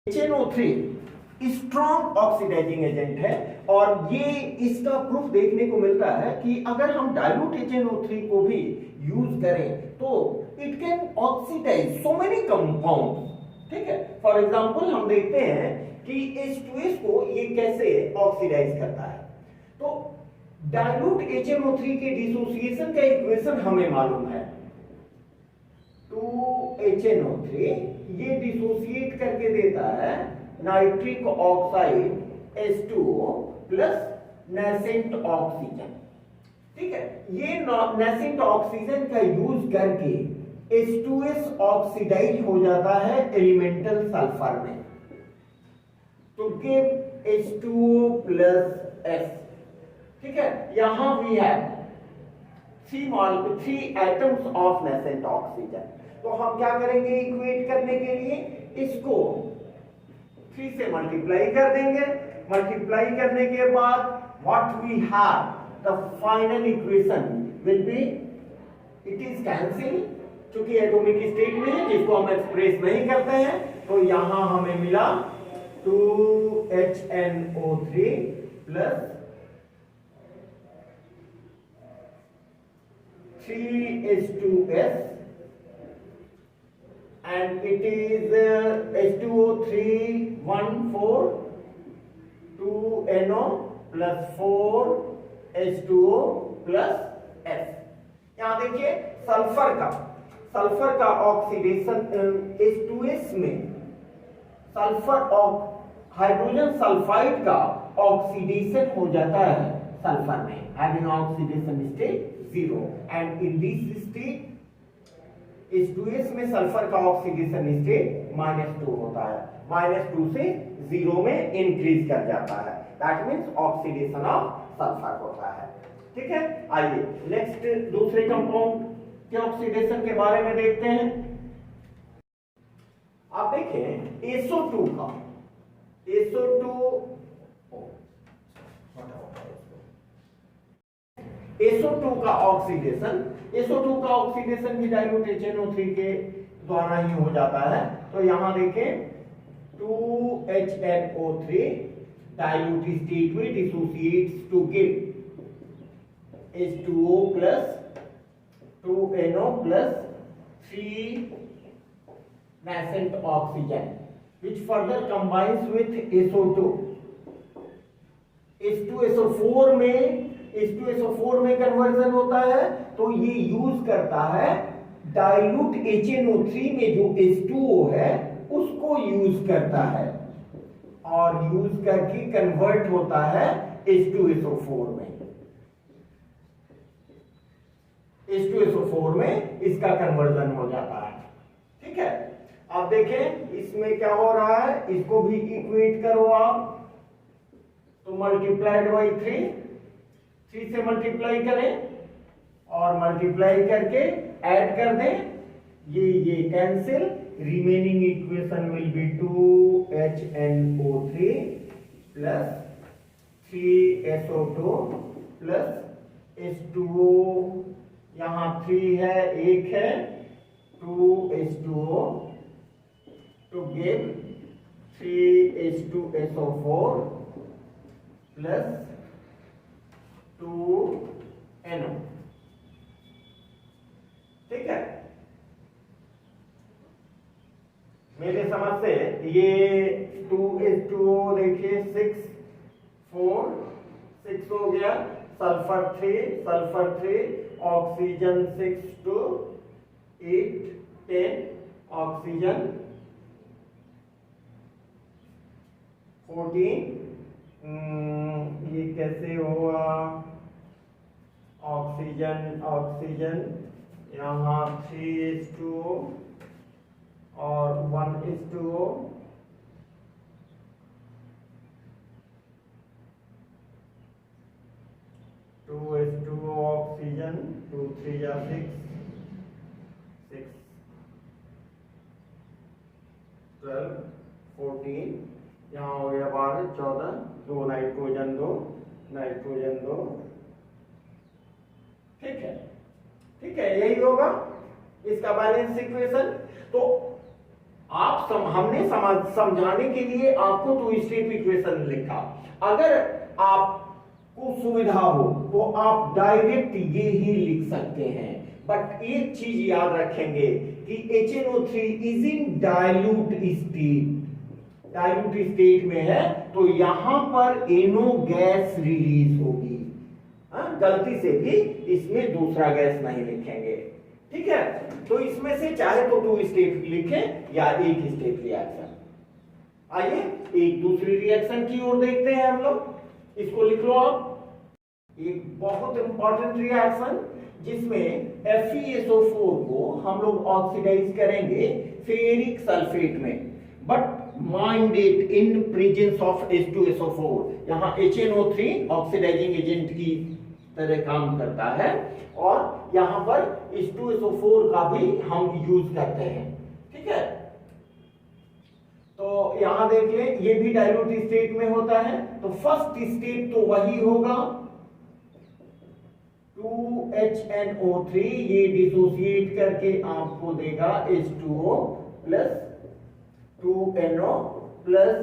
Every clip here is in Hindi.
HNO3 स्ट्रॉन्ग ऑक्सीडाइजिंग एजेंट है और ये इसका प्रूफ देखने को मिलता है कि अगर हम डाइल्यूट HNO3 को भी यूज करें तो it can oxidise so many compound. ठीक है, फॉर एग्जांपल हम देखते हैं कि H2S को ये कैसे ऑक्सीडाइज करता है। तो डाइल्यूट HNO3 के डिसोसिएशन का इक्वेशन हमें मालूम है, 2HNO3 ये डिसोसिएट करके देता है nitric oxide H2O plus nascent oxygen. ठीक है, ये नेसेंट ऑक्सीजन का यूज करके H2S ऑक्सीडाइज हो जाता है एलिमेंटल सल्फर में, तो गिव H2O प्लस S। ठीक है, यहां we have 3 atoms of nascent oxygen. तो हम क्या करेंगे इक्वेट करने के लिए, इसको 3 से मल्टीप्लाई कर देंगे। मल्टीप्लाई करने के बाद what we have the final equation will be, it is cancel, क्योंकि एटॉमिक स्टेट में है जिसको हम एक्सप्रेस नहीं करते हैं। तो यहां हमें मिला 2HNO3 plus 3H2S and it is H2O3 1 4 2NO plus 4H2O plus S। यहां देखिए सल्फर का ऑक्सीडेशन H2S में सल्फर और हाइड्रोजन सल्फाइड का ऑक्सीडेशन हो जाता है सल्फर में, having oxidation state 0 and in this state H2S में सल्फर का ऑक्सीडेशन स्टेट -2 होता है, -2 से 0 में इंक्रीज कर जाता है, that means oxidation of sulphur होता है। ठीक है, आइए नेक्स्ट दूसरे कंपाउंड के ऑक्सीडेशन के बारे में देखते हैं। आप देखें SO2 का ऑक्सीडेशन भी डाइल्यूट HNO3 के द्वारा ही हो जाता है। तो यहां देखें 2HNO3 डाइल्यूट स्टेट में dissociates to give H2O plus 2NO plus 3 nascent oxygen which further combines with SO2। H2SO4 में कन्वर्जन होता है, तो ये यूज करता है डाइल्यूट HNO3 में जो H2O है उसको यूज करता है और यूज करके कन्वर्ट होता है H2SO4 में। H2SO4 में इसका कन्वर्जन हो जाता है। ठीक है, अब देखें इसमें क्या हो रहा है, इसको भी इक्वेट करो आप, तो मल्टीप्लाइड बाई 3 से मल्टीप्लाई करें और मल्टीप्लाई करके ऐड कर दें, ये cancel, remaining equation will B 2HNO3 plus 3SO2 plus H2O, यहां 3 है 1 है 2H2O to give 3H2SO4 plus 2NO। ठीक है, मेरे समझ से ये 2H2O देखिए 6 4 6 हो गया, सल्फर 3 ऑक्सीजन 6 2 8 10 ऑक्सीजन 14, ये कैसे हुआ, ऑक्सीजन यहाँ 3H2O और 1H2O, 2H2O ऑक्सीजन 2 3 या 6 12 14, यहाँ हो गया 12 14, 2 नाइट्रोजन 2 ठीक है, यही होगा इसका बैलेंस इक्वेशन। तो आप हमने समझाने के लिए आपको टू स्टेप इक्वेशन लिखा। अगर आपको सुविधा हो तो आप डायरेक्ट ये ही लिख सकते हैं, बट एक चीज याद रखेंगे कि HNO3 is in dilute state, dilute state में है तो यहां पर NO गैस रिलीज होगी। गलती से भी इसमें दूसरा गैस नहीं लिखेंगे, ठीक है। तो इसमें से चाहे तो टू स्टेप लिखें या एक स्टेप रिएक्शन। आइए एक दूसरी रिएक्शन की ओर देखते हैं हम लोग, इसको लिख लो आप। एक बहुत इंपॉर्टेंट रिएक्शन जिसमें FeSO4 को हम लोग ऑक्सीडाइज करेंगे फेरिक सल्फेट में, but mind it in presence of H2SO4। यहाँ HNO3 ऑक्सीडाइजिंग एजेंट की तरह काम करता है और यहाँ पर H2SO4 का भी हम यूज करते हैं, ठीक है। तो यहां देख ले, ये भी डाइल्यूट स्टेट में होता है, तो फर्स्ट स्टेप तो वही होगा 2HNO3, ये डिसोसिएट करके आपको देगा H2O plus 2NO plus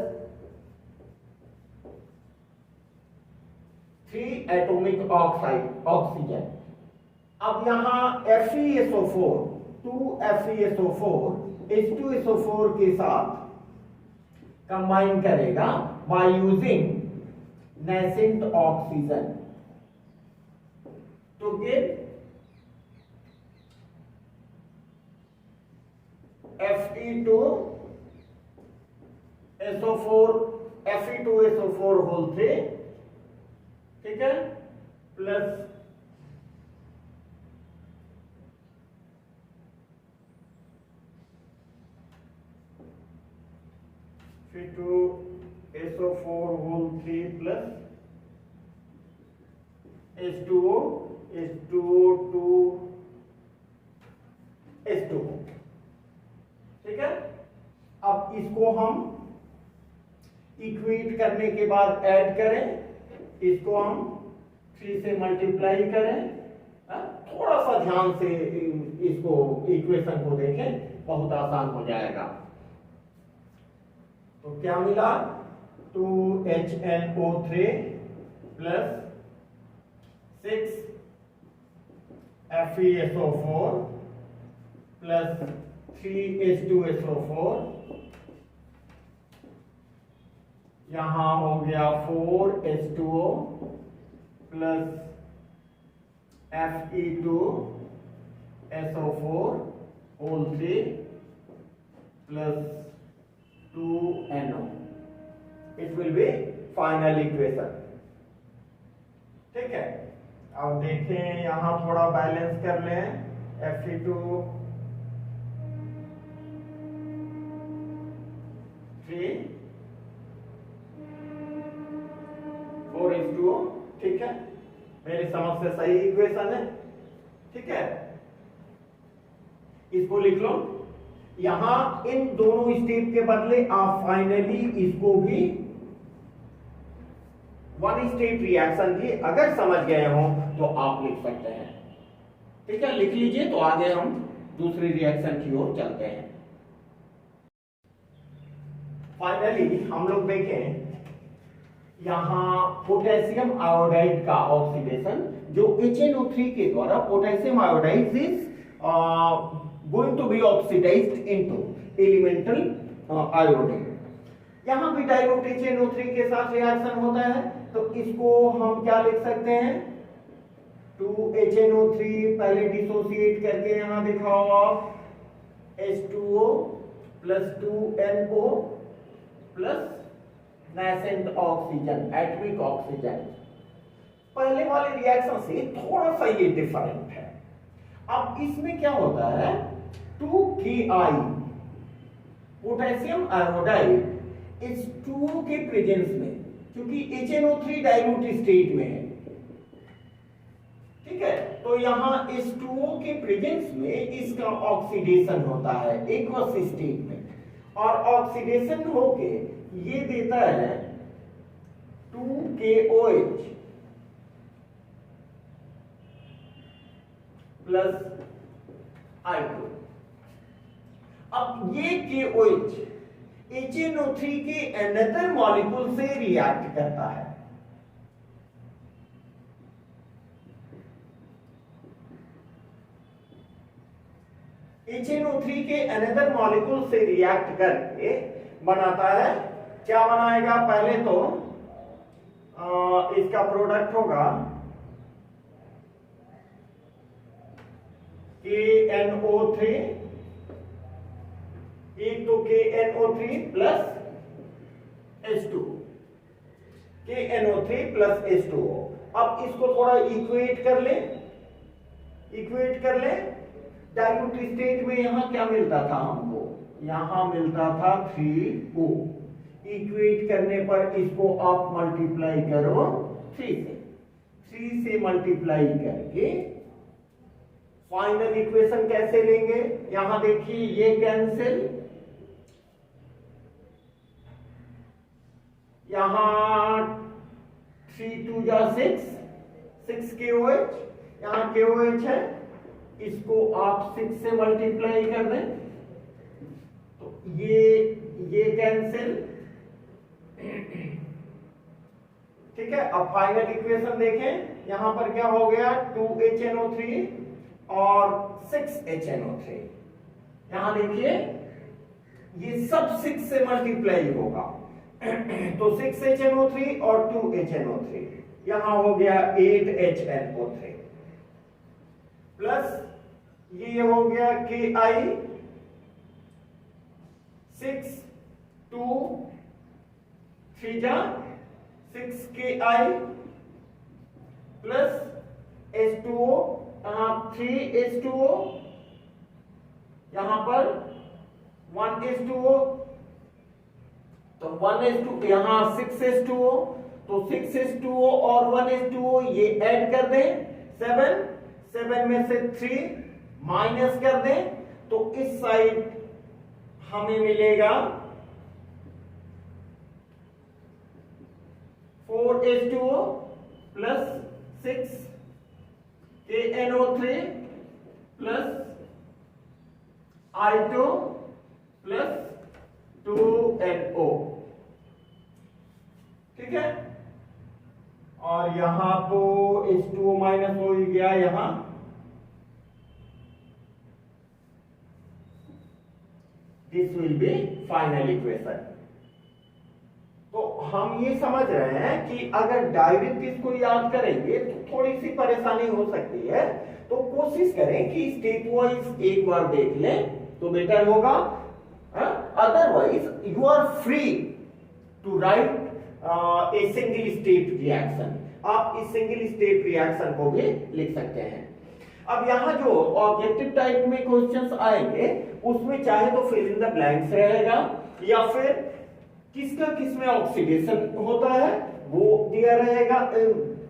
3 atomic oxygen. अब यहां FeSO4 2FeSO4 H2SO4 के साथ कंबाइन करेगा by using nascent oxygen to get Fe2SO4 whole 3, ठीक है, plus Fe2SO4 whole 3 plus H2O H2O2 H2O, ठीक है। अब इसको हम इक्वेट करने के बाद ऐड करें, इसको हम 3 से मल्टीप्लाई करें। थोड़ा सा ध्यान से इसको इक्वेशन को देखें, बहुत आसान हो जाएगा। तो क्या मिला, 2HNO3 plus 6 FeSO4 plus 3H2SO4, यहां हो गया 4H2O plus Fe2SO4 whole 3 plus 2NO। It will be final equation, ठीक है। अब देखें, यहां थोड़ा बैलेंस कर लें। Fe2 3 4H2O, ठीक है, मेरी समझ से सही इक्वेशन है, ठीक है। इसको लिख लो। यहां इन दोनों स्टेप के बदले आप फाइनली इसको भी वन स्टेप रिएक्शन भी अगर समझ गए हो तो आप लिख सकते हैं, ठीक है। लिख लीजिए, तो आगे हम दूसरी रिएक्शन की ओर चलते हैं। फाइनली हम लोग देखें, यहां पोटेशियम आयोडाइड का ऑक्सीडेशन, जो HNO3 के द्वारा potassium iodide is going to be oxidised into elemental iodine. यहां भी डाइल्यूट HNO3 के साथ रिएक्शन होता है, तो इसको हम क्या लिख सकते हैं, 2HNO3 पहले डिसोसिएट करके यहां लिखा हुआ H2O plus 2NO plus nascent oxygen, atomic oxygen. पहले वाले रिएक्शन से थोड़ा सा ये डिफरेंट है। अब इसमें क्या होता है, 2Ki पोटेशियम आयोडाइड इस 2 के प्रेजेंस में, क्योंकि HNO3 डाइल्यूट स्टेट में है, ठीक है, तो यहां इस 2O के प्रेजेंस में इसका ऑक्सीडेशन होता है एक्वस स्टेट में, और ऑक्सीडेशन होके ये देता है 2KOH प्लस I2। अब ये KOH HNO3 के अनदर मॉलिक्यूल से रिएक्ट करता है। HNO3 के अनदर मॉलिक्यूल से रिएक्ट करके बनाता है, क्या बनाएगा? पहले तो इसका प्रोडक्ट होगा KNO3, एक तो KNO3 plus H2, KNO3 plus H2O। अब इसको थोड़ा इक्वेट कर ले, इक्वेट कर ले। डाइल्यूट स्टेट में यहां क्या मिलता था हमको? यहां मिलता था 3O। इक्वेट करने पर इसको आप मल्टीप्लाई करो 3 से मल्टीप्लाई करके फाइनल इक्वेशन कैसे लेंगे? यहां देखिए ये कैंसिल, यहां 3 2 जा 6 KOH, यहां KOH है, इसको आप 6 से मल्टीप्लाई कर दें तो ये कैंसिल। ठीक है, अब फाइनल इक्वेशन देखें, यहां पर क्या हो गया? 2HNO3 और 6HNO3। यहां देखिए ये सब 6 से मल्टीप्लाई होगा तो 6HNO3 और 2HNO3, यहां हो गया 8HNO3 प्लस ये हो गया KI 6 2 3 जा 6KI प्लस H2O, यहां 3H2O, यहां पर 1H2O, तो 1H2, यहां 6H2O, तो 6H2O और 1H2O ये ऐड कर दें 7 में से 3 माइनस कर दें तो इस साइड हमें मिलेगा 4H2O plus 6 KNO3 plus I2 plus 2NO। ठीक है, और यहां तो H2O माइनस हो ही गया, यहां this will be final equation. तो हम ये समझ रहे हैं कि अगर डायरेक्ट इसको याद करेंगे तो थोड़ी सी परेशानी हो सकती है, तो कोशिश करें कि स्टेप वाइज एक बार देख लें तो बेटर होगा। Otherwise you are free to write a single step reaction, आप इस सिंगल स्टेप रिएक्शन को भी लिख सकते हैं। अब यहां जो ऑब्जेक्टिव टाइप में क्वेश्चंस आएंगे उसमें चाहे तो फिल इन द ब्लैंक्स रहेगा या फिर किसका किसमें ऑक्सीडेशन होता है वो दिया रहेगा,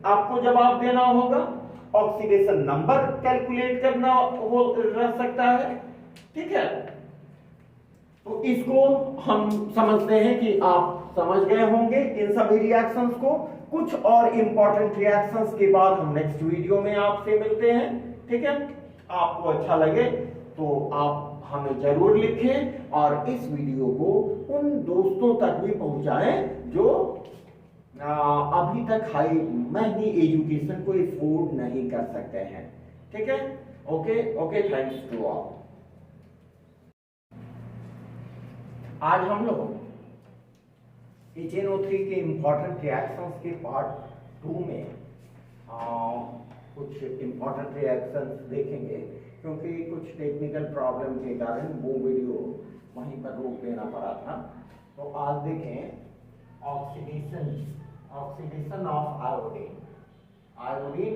आपको जवाब देना होगा। ऑक्सीडेशन नंबर कैलकुलेट करना हो रह सकता है। ठीक है, तो इसको हम समझते हैं कि आप समझ गए होंगे इन सभी रिएक्शंस को। कुछ और इंपॉर्टेंट रिएक्शंस के बाद हम नेक्स्ट वीडियो में आपसे मिलते हैं। ठीक है, आपको अच्छा लगे तो आप हमें जरूर लिखें और इस वीडियो को उन दोस्तों तक भी पहुंचाएं जो अभी तक हाई महंगी एजुकेशन को अफोर्ड नहीं कर सकते हैं। ठीक है, ओके, थैंक्स टू ऑल। आज हम लोग HNO3 के इंपॉर्टेंट रिएक्शंस के पार्ट 2 में कुछ इंपॉर्टेंट रिएक्शंस देखेंगे, क्योंकि कुछ टेक्निकल प्रॉब्लम के कारण वो वीडियो वहीं पर रोक देना पड़ा था। तो आज देखें ऑक्सीडेशन ऑफ आयोडीन, आयोडीन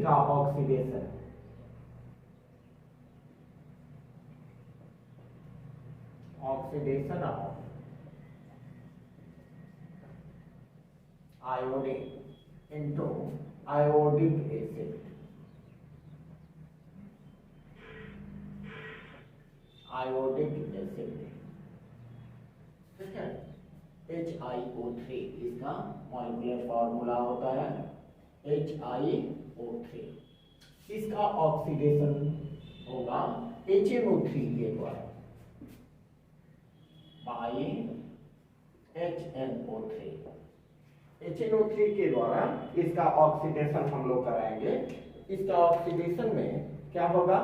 का oxidation. Oxidation of iodine into iodic acid, iodic acid. ठीक है, HiO3 इसका मॉलिक्यूलर फॉर्मूला होता है HiO3। इसका ऑक्सीडेशन होगा HNO3 के द्वारा। By HNO3। HNO3 के द्वारा इसका ऑक्सीडेशन हम लोग कराएंगे। इसका ऑक्सीडेशन में क्या होगा,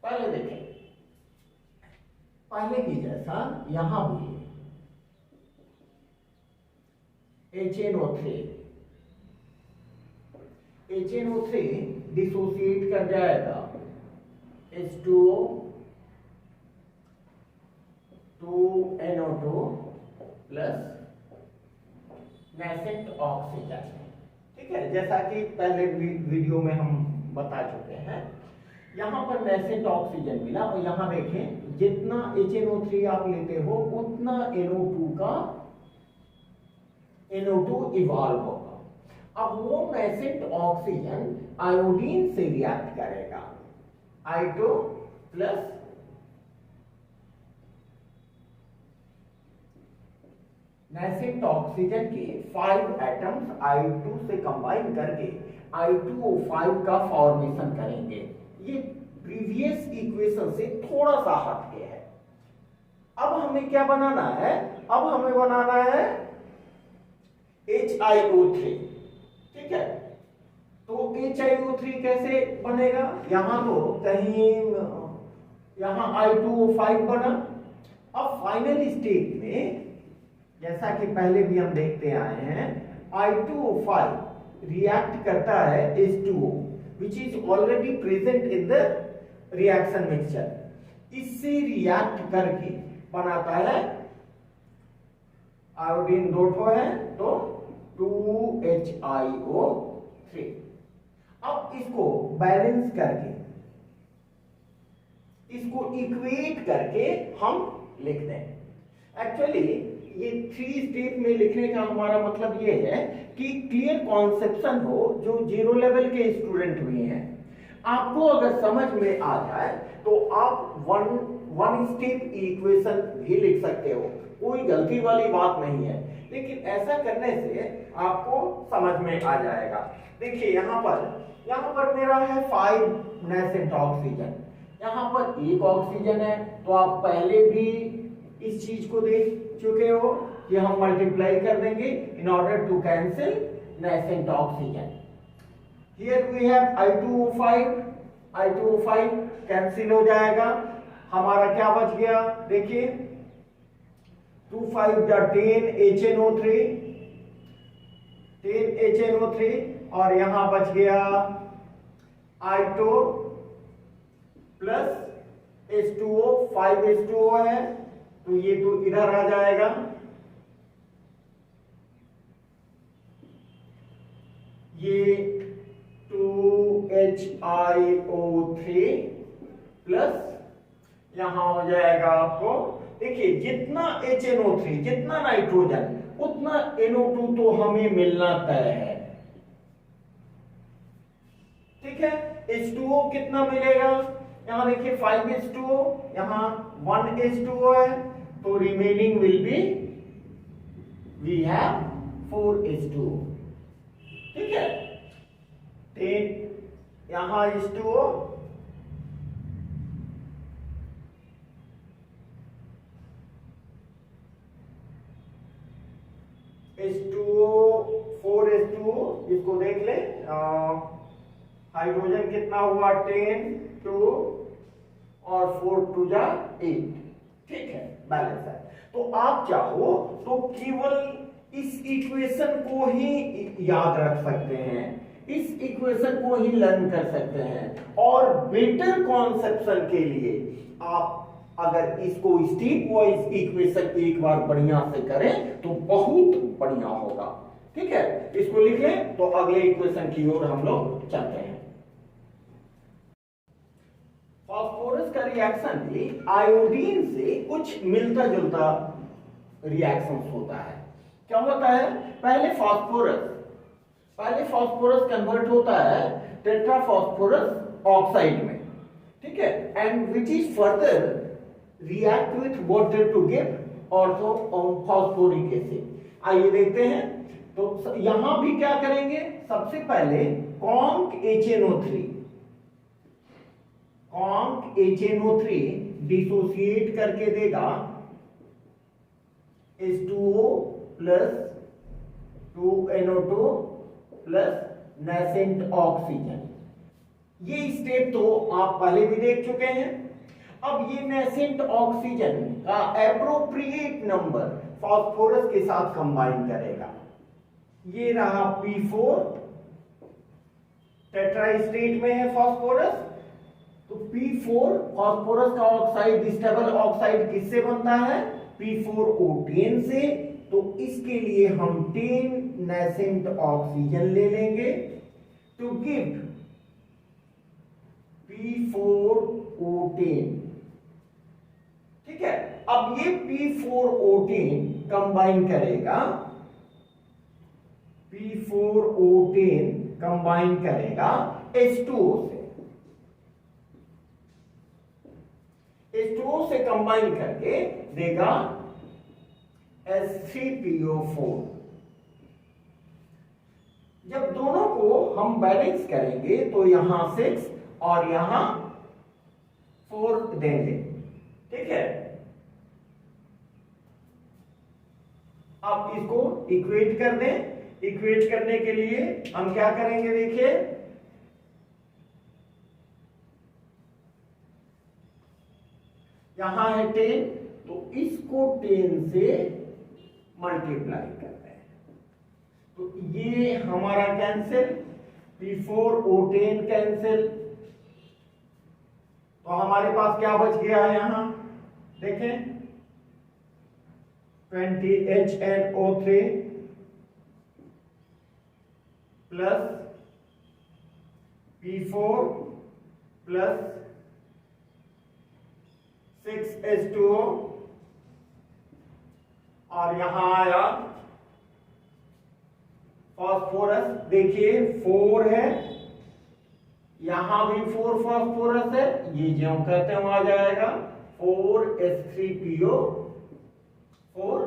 पहले देखें, पहले की जैसा यहां भी HNO3 डिसोसिएट कर जाएगा H2O 2NO2 plus nascent oxygen. ठीक है, जैसा कि पहले वीडियो में हम बता चुके हैं। यहां पर नेसेंट ऑक्सीजन मिला और यहां देखें जितना HNO3 आप लेते हो उतना NO2 इवॉल्व होगा। अब वो नेसेंट ऑक्सीजन आयोडीन से रिएक्ट करेगा, I2 प्लस नेसेंट ऑक्सीजन के 5 एटम्स I2 से कंबाइन करके I2O5 का फॉर्मेशन करेंगे। ये प्रीवियस इक्वेशन से थोड़ा सा हटके है। अब हमें क्या बनाना है, अब हमें बनाना है HiO3। ठीक है, तो HiO3 कैसे बनेगा, यहां तो कहीं यहां I2O5 बना। अब फाइनल स्टेट में जैसा कि पहले भी हम देखते आए हैं, I2O5 रिएक्ट करता है H2O which is already present in the reaction mixture। इससे रिएक्ट करके बनाता है आयोडीन 2 ठो है तो 2HiO3। अब इसको बैलेंस करके, इसको इक्वेट करके हम लिख दें। एक्चुअली ये 3 स्टेप में लिखने का हमारा मतलब ये है कि क्लियर कॉन्सेप्शन हो, जो 0 लेवल के स्टूडेंट भी हैं, आपको अगर समझ में आ जाए तो आप वन स्टेप इक्वेशन भी लिख सकते हो, कोई गलती वाली बात नहीं है। लेकिन ऐसा करने से आपको समझ में आ जाएगा। देखिए यहां पर मेरा है 5 नेसेंट ऑक्सीजन, यहां पर 1 ऑक्सीजन है। तो आप पहले भी इस चीज को देख चुके हो कि हम मल्टीप्लाई कर देंगे in order to cancel nascent oxygen. Here we have I2O5 cancel हो जाएगा। हमारा क्या बच गया, देखिए 2 5 10 HNO3 और यहां बच गया I2 प्लस H2O, 5 H2O है तो ये तो इधर आ जाएगा। ये 2HiO3 प्लस यहां हो जाएगा आपको, देखिए जितना HNO3 जितना नाइट्रोजन उतना NO2 तो हमें मिलना तय है। ठीक है, H2O कितना मिलेगा, यहां देखिए 5 H2O, यहां 1 H2O है तो remaining will be we have 4 H2O। ठीक है, 10 यहां H2O, H2O 4 H2O, इसको देख ले। हाइड्रोजन कितना हुआ 10 2 और 4 2 जा 8। ठीक है, बैलेंस है। तो आप चाहो तो केवल इस इक्वेशन को ही याद रख सकते हैं, इस इक्वेशन को ही लर्न कर सकते हैं। और बेटर कॉन्सेप्शन के लिए आप अगर इसको स्टेप वाइज इक्वेशन एक बार बढ़िया से करें तो बहुत बढ़िया होगा। ठीक है, इसको लिख लें तो अगले इक्वेशन की ओर हम लोग चलते हैं। फास्फोरस का रिएक्शन भी आयोडीन से कुछ मिलता जुलता रिएक्शन होता है। क्या होता है, पहले फास्फोरस कन्वर्ट होता है टेट्राफॉस्फोरस ऑक्साइड में। ठीक है, and which is further react with water to give ortho phosphoric acid. आइए देखते हैं। तो यहां भी क्या करेंगे, सबसे पहले कॉन्क HNO3 डिसोसिएट करके देगा H2O plus 2NO2 plus nascent oxygen. ये स्टेप तो आप पहले भी देख चुके हैं। अब ये नेसेंट ऑक्सीजन का एप्रोप्रिएट नंबर फास्फोरस के साथ कंबाइन करेगा। ये रहा P4, टेट्रा स्टेट में है फास्फोरस, तो P4 फास्फोरस का ऑक्साइड स्टेबल ऑक्साइड किससे बनता है? P4O10 से। तो इसके लिए हम 10 नेसेंट ऑक्सीजन ले लेंगे टू गिव P4O10। ठीक है, अब ये P4O10 कंबाइन करेगा, P4O10 कंबाइन करेगा H2O से। H2O से कंबाइन करके देगा H3PO4। जब दोनों को हम बैलेंस करेंगे तो यहां 6 और यहां 4 देंगे। ठीक है, अब इसको इक्वेट कर दें। इक्वेट करने के लिए हम क्या करेंगे, देखिए यहां है 10, तो इसको 10 से मल्टीप्लाई करते हैं, तो ये हमारा कैंसिल, P4O10 कैंसिल। तो हमारे पास क्या बच गया है यहां, देखें 20HNO3 plus P4 plus 6H2O, और यहां आया फास्फोरस। देखिए 4 है, यहां भी 4 फास्फोरस है, ये जो हम कहते हैं वहां जाएगा 4H3PO4।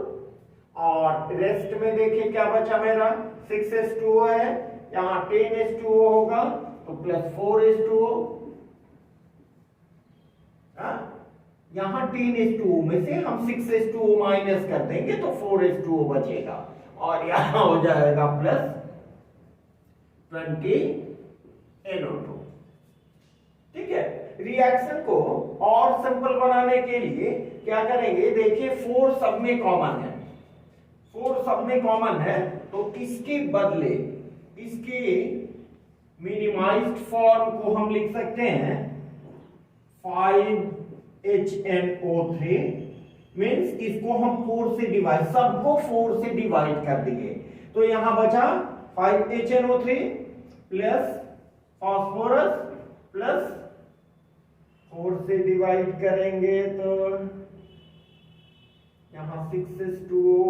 और रेस्ट में देखिए क्या बचा मेरा, 6H2O है, यहां 10H2O होगा तो प्लस 4H2O। यहां 10H2O में से हम 6H2O माइनस कर देंगे तो 4H2O बचेगा, और यहां हो जाएगा प्लस 20NO2। ठीक है, रिएक्शन को और सिंपल बनाने के लिए क्या करेंगे, देखिए 4 सब में कॉमन है, 4 सब में कॉमन है, तो इसके बदले इसके मिनिमाइज्ड फॉर्म को हम लिख सकते हैं 5HNO3, मीन्स इसको हम 4 से डिवाइड, सबको 4 से डिवाइड कर दिए, तो यहां बचा 5HNO3 प्लस फास्फोरस प्लस 4 से डिवाइड करेंगे तो यहां 6H2O,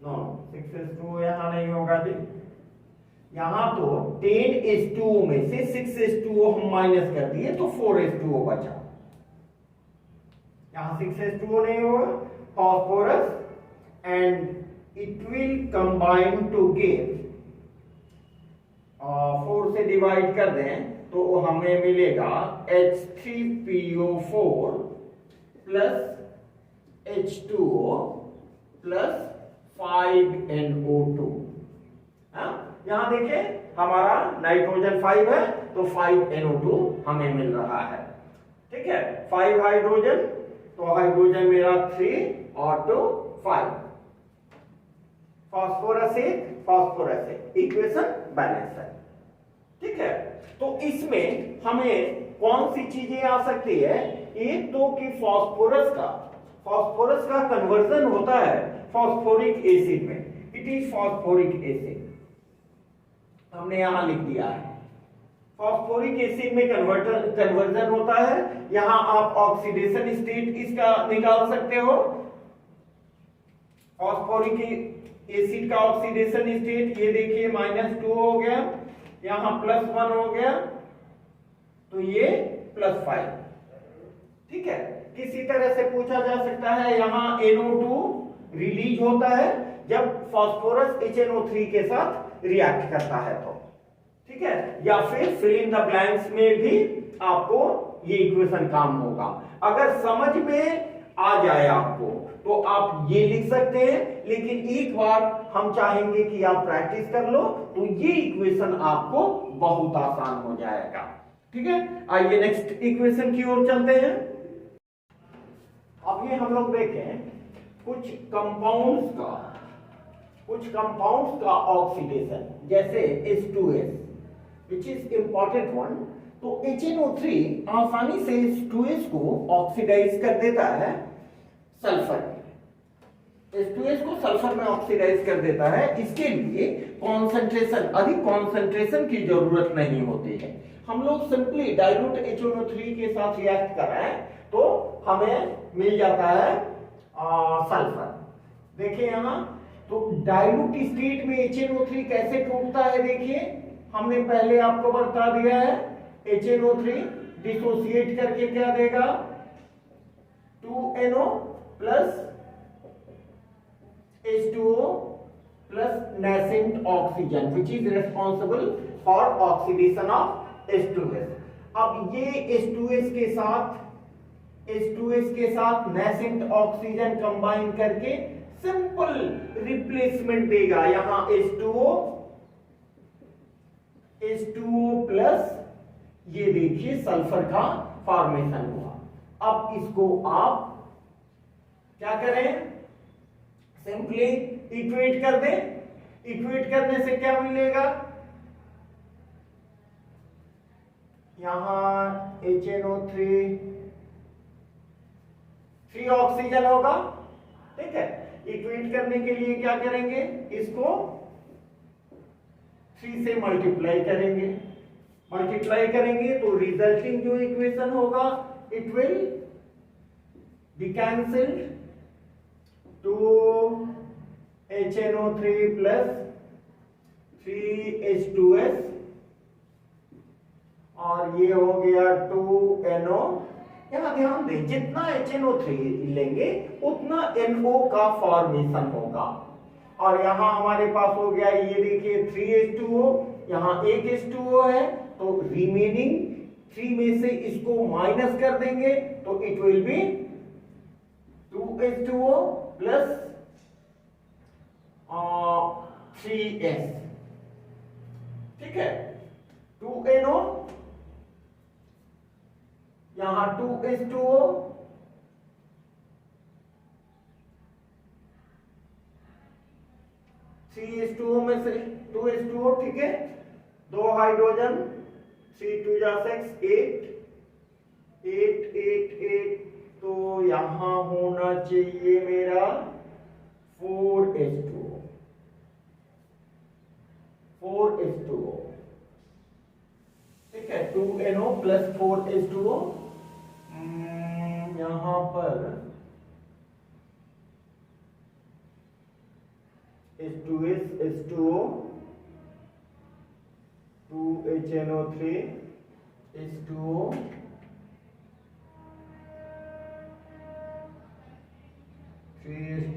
नो 6H2O यहां नहीं होगा जी, यहां तो 10H2O में से 6H2O हम माइनस कर दिए तो 4H2O बचा, यहां 6H2O नहीं होगा, phosphorus, and it will combine to give, 4 से डिवाइड कर दें तो हमें मिलेगा H3PO4 plus H2O plus 5NO2। यहां देखें हमारा नाइट्रोजन 5 है तो 5NO2 हमें मिल रहा है। ठीक है, 5 हाइड्रोजन, तो हाइड्रोजन मेरा 3 और 2 5, फास्फोरस 1, इक्वेशन बैलेंस है। ठीक है, तो इसमें हमें कौन सी चीजें आ सकती है, एक तो कि फास्फोरस का कन्वर्जन होता है फास्फोरिक एसिड में, इट इज फास्फोरिक एसिड, हमने यहां लिख दिया है फास्फोरिक एसिड में कन्वर्जन होता है। यहां आप ऑक्सीडेशन स्टेट इसका निकाल सकते हो, फास्फोरिक एसिड का ऑक्सीडेशन स्टेट ये देखिए -2 हो गया, यहां +1 हो गया, तो ये +5। ठीक है, किसी तरह से पूछा जा सकता है, यहां NO2 रिलीज होता है जब फास्फोरस HNO3 के साथ रिएक्ट करता है तो। ठीक है, या फिर फिल इन द ब्लैंक्स में भी आपको ये इक्वेशन काम होगा। अगर समझ में आ जाए आपको तो आप ये लिख सकते हैं, लेकिन एक बार हम चाहेंगे कि आप प्रैक्टिस कर लो तो ये इक्वेशन आपको बहुत आसान हो जाएगा। ठीक है, आइए नेक्स्ट इक्वेशन की ओर चलते हैं। अब ये हम लोग देखें कुछ कंपाउंड्स का ऑक्सीडेशन, जैसे H2S which is important one. तो HNO3 आसानी से H2S को ऑक्सीडाइज कर देता है सल्फर। H2S को सल्फर में ऑक्सीडाइज कर देता है। इसके लिए अधिक कॉन्सेंट्रेशन की जरूरत नहीं होती है। हम लोग सिंपली डाइल्यूट HNO3 के साथ रिएक्ट कराएं तो हमें मिल जाता है सल्फर। देखिए यहां तो डाइल्यूट स्टेट में HNO3 कैसे टूटता है, देखिए हमने पहले आपको बता दिया है। HNO3 डिसोसिएट करके क्या देगा, 2NO plus H2O plus nascent oxygen which is responsible for oxidation of H2S। अब ये H2S के साथ nascent oxygen कंबाइन करके सिंपल रिप्लेसमेंट देगा। यहां H2O प्लस ये देखिए सल्फर का फॉर्मेशन हुआ। अब इसको आप क्या करें, सिंपली इक्वेट कर दें। इक्वेट करने से क्या मिलेगा, यहां HNO3 3 ऑक्सीजन होगा। ठीक है, इक्वेट करने के लिए क्या करेंगे, इसको 3 से मल्टीप्लाई करेंगे तो रिजल्टिंग जो इक्वेशन होगा it will B cancelled, 2 HNO3 plus 3 H2S और ये हो गया 2NO। यहां ध्यान दें जितना HNO3 लेंगे उतना NO का फॉर्मेशन होगा। और यहां हमारे पास हो गया ये देखिए 3H2O, यहां एक H2O है तो रिमेनिंग 3 में से इसको माइनस कर देंगे तो it will B 2H2O plus 3S। ठीक है, 2NO, यहां 2H2O, H2O में से 2H2O। ठीक है, 2 हाइड्रोजन, 3 2 जा 6 8 तो यहां होना चाहिए मेरा 4H2O। ठीक है, 2NO प्लस 4H2O। यहां पर H2S H2O 2HNO3 H2O 3